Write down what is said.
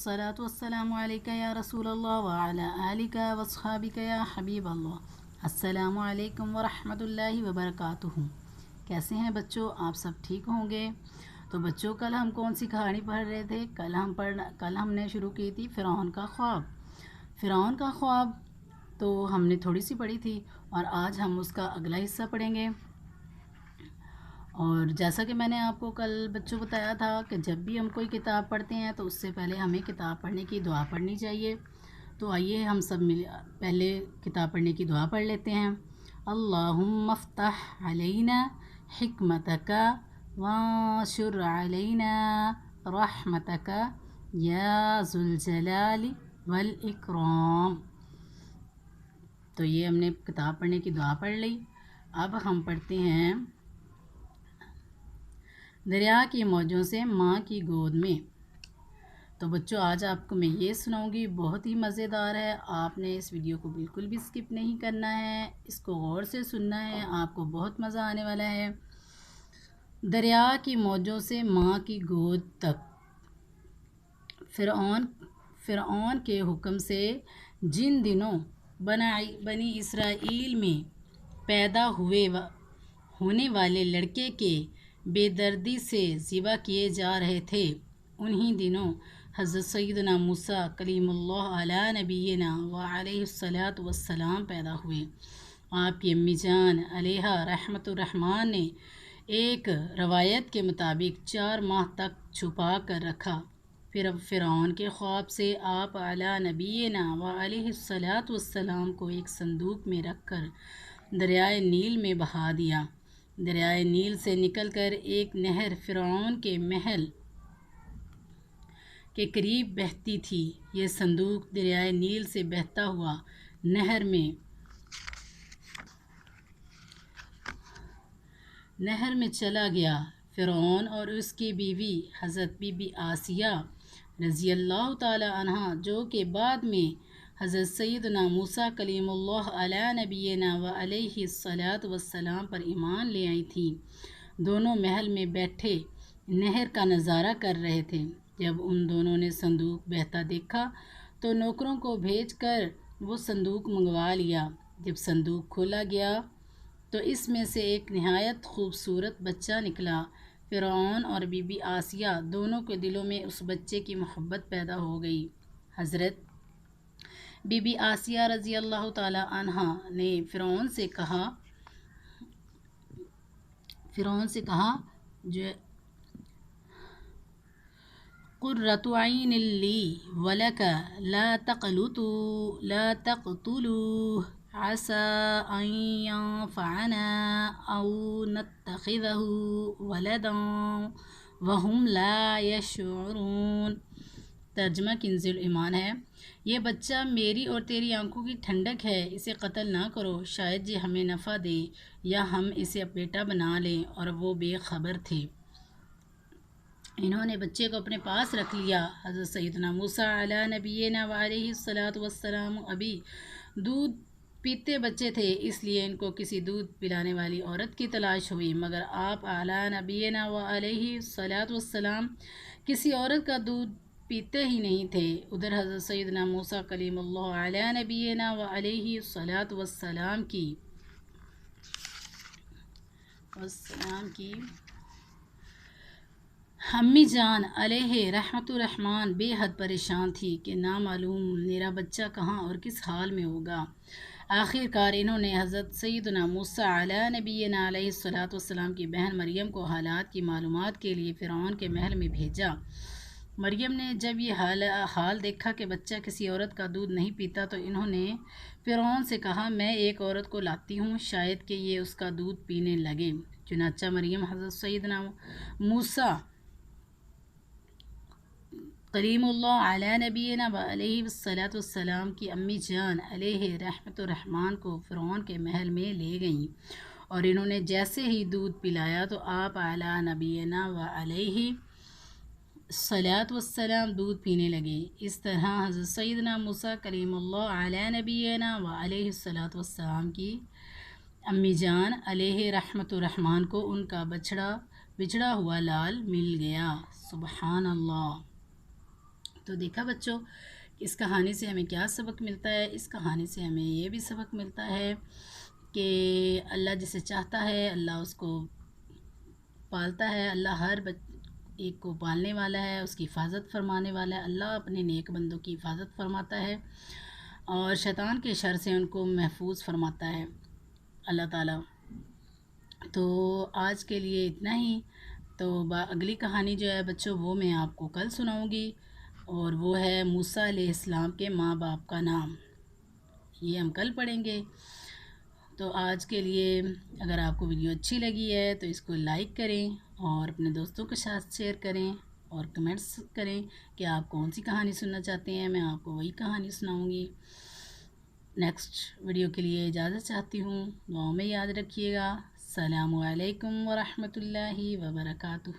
अस्सलातु वस्सलामु अलैका या रसूल अल्लाह व अला आलिका व अस्हाबिका या हबीब अल्लाह। अस्सलामु अलैकुम व रहमतुल्लाहि व बरकातुहू। कैसे हैं बच्चों, आप सब ठीक होंगे। तो बच्चों, कल हम कौन सी कहानी पढ़ रहे थे? कल हमने शुरू की थी फ़िरौन का ख्वाब। फ़िरौन का ख्वाब तो हमने थोड़ी सी पढ़ी थी और आज हम उसका अगला हिस्सा पढ़ेंगे। और जैसा कि मैंने आपको कल बच्चों बताया था कि जब भी हम कोई किताब पढ़ते हैं तो उससे पहले हमें किताब पढ़ने की दुआ पढ़नी चाहिए। तो आइए हम सब मिल पहले किताब पढ़ने की दुआ पढ़ लेते हैं। अल्लाहुम्मा फ़्तह अलैना हिकमतका वाशुर अलैना रहमतका या ज़ुल जलाली वल इकराम। तो ये हमने किताब पढ़ने की दुआ पढ़ ली। अब हम पढ़ते हैं दरिया की मौजों से माँ की गोद में। तो बच्चों, आज आपको मैं ये सुनाऊंगी, बहुत ही मज़ेदार है। आपने इस वीडियो को बिल्कुल भी स्किप नहीं करना है, इसको गौर से सुनना है, आपको बहुत मज़ा आने वाला है। दरिया की मौजों से माँ की गोद तक। फ़िरऔन के हुक्म से जिन दिनों बनी इसराइल में पैदा होने वाले लड़के के बेदर्दी से ज़िबा किए जा रहे थे, उन्हीं दिनों हज़रत सैयदना मूसा कलीमुल्लाह अला नबीना व अलैहिस्सलातु वस्सलाम पैदा हुए। आपकी अम्मी जान अलैहा रहमतुर रहमान ने एक रवायत के मुताबिक 4 माह तक छुपा कर रखा। फिर अब फ़िरऔन के ख्वाब से आप अला नबीना व अलैहिस्सलातु वस्सलाम को एक संदूक में रखकर दरियाए नील में बहा दिया। दरियाए नील से निकलकर एक नहर फ़िरऔन के महल के करीब बहती थी। ये संदूक दरियाए नील से बहता हुआ नहर में चला गया। फ़िरऔन और उसकी बीवी हज़रत बीबी आसिया रज़ी अल्लाह ताला अन्हा, जो कि बाद में हज़रत सैयदना मूसा कलीमुल्लाह अला नबीना व अलैहिस्सलातु वस्सलाम पर ईमान ले आई थी, दोनों महल में बैठे नहर का नज़ारा कर रहे थे। जब उन दोनों ने संदूक बहता देखा तो नौकरों को भेजकर वो संदूक मंगवा लिया। जब संदूक खोला गया तो इसमें से एक निहायत खूबसूरत बच्चा निकला। फ़िरऔन और बीबी आसिया दोनों के दिलों में उस बच्चे की मोहब्बत पैदा हो गई। हज़रत बीबी आसिया रज़ी अल्लाह ताला अन्हा ने फ़िरऔन से कहा जो क़ुर्रतु ऐनिन ली वलक ला तक़्तुलूह असा अन यंफ़अना औ नत्तख़िज़हु वलदन वहुम ला यशऊरून। तर्जमा किंज़ुल ईमान है, ये बच्चा मेरी और तेरी आंखों की ठंडक है, इसे कत्ल ना करो, शायद ये हमें नफ़ा दे या हम इसे बेटा बना लें। और वो बेखबर थे। इन्होंने बच्चे को अपने पास रख लिया। हज़रत सैयदना मूसा अला नबीना व अलैहिस्सलातु वस्सलाम अभी दूध पीते बच्चे थे, इसलिए इनको किसी दूध पिलाने वाली औरत की तलाश हुई, मगर आप अला नबीना व अलैहिस्सलातु वस्सलाम किसी औरत का दूध पीते ही नहीं थे। उधर हज़रत सैयदना मूसा कलीमुल्लाह अला नबीना व अलैहिस्सलातु वस्सलाम की अम्मी जान अलैहि रहमतुर रहमान बेहद परेशान थी कि ना मालूम मेरा बच्चा कहाँ और किस हाल में होगा। आखिरकार इन्होंने हज़रत सैयदना मूसा अला नबीना अलैहिस्सलातु वस्सलाम की बहन मरियम को हालात की मालूमात के लिए फ़िरऔन के महल में भेजा। मरियम ने जब ये हाल देखा कि बच्चा किसी औरत का दूध नहीं पीता तो इन्होंने फ़िरऔन से कहा, मैं एक औरत को लाती हूँ, शायद कि ये उसका दूध पीने लगे। चुनांचे मरियम हज़रत सैयदना मूसा कलीमुल्लाह अला नबीना व अलैहिस्सलातु वस्सलाम की अम्मी जान अलैहि रहमतुर रहमान को फ़िरऔन के महल में ले गईं और इन्होंने जैसे ही दूध पिलाया तो आप अला नबीना व अलैहिस्सलातु वस्सलाम दूध पीने लगे। इस तरह हज़रत सैयदना मूसा कलीमुल्लाह अला नबीना व अलैहिस्सलातु वस्सलाम की अम्मी जान अलैहि रहमतुर रहमान को उनका बिछड़ा हुआ लाल मिल गया। सुबहान अल्लाह। تو دیکھا بچوں، اس کہانی سے ہمیں کیا سبق ملتا ہے؟ اس کہانی سے ہمیں یہ بھی سبق ملتا ہے کہ اللہ جسے چاہتا ہے اللہ اس کو پالتا ہے، اللہ ہر ایک کو پالنے والا ہے، اس کی حفاظت فرمانے والا ہے، اللہ اپنے نیک بندوں کی حفاظت فرماتا ہے اور شیطان کے شر سے ان کو محفوظ فرماتا ہے اللہ تعالیٰ۔ تو آج کے لیے اتنا ہی، تو اگلی کہانی جو ہے بچوں وہ میں آپ کو کل سناؤں گی، اور وہ ہے موسیٰ علیہ السلام کے ماں باپ کا نام، یہ ہم کل پڑھیں گے۔ تو آج کے لیے اگر آپ کو ویڈیو اچھی لگی ہے تو اس کو لائک کریں اور اپنے دوستوں کے ساتھ شیئر کریں اور کمنٹس کریں کہ آپ کون سی کہانی سننا چاہتے ہیں، میں آپ کو وہی کہانی سناؤں گی۔ نیکسٹ ویڈیو کے لیے اجازت چاہتی ہوں، دعاؤں میں یاد رکھیے گا۔ السلام علیکم ورحمۃ اللہ وبرکاتہ۔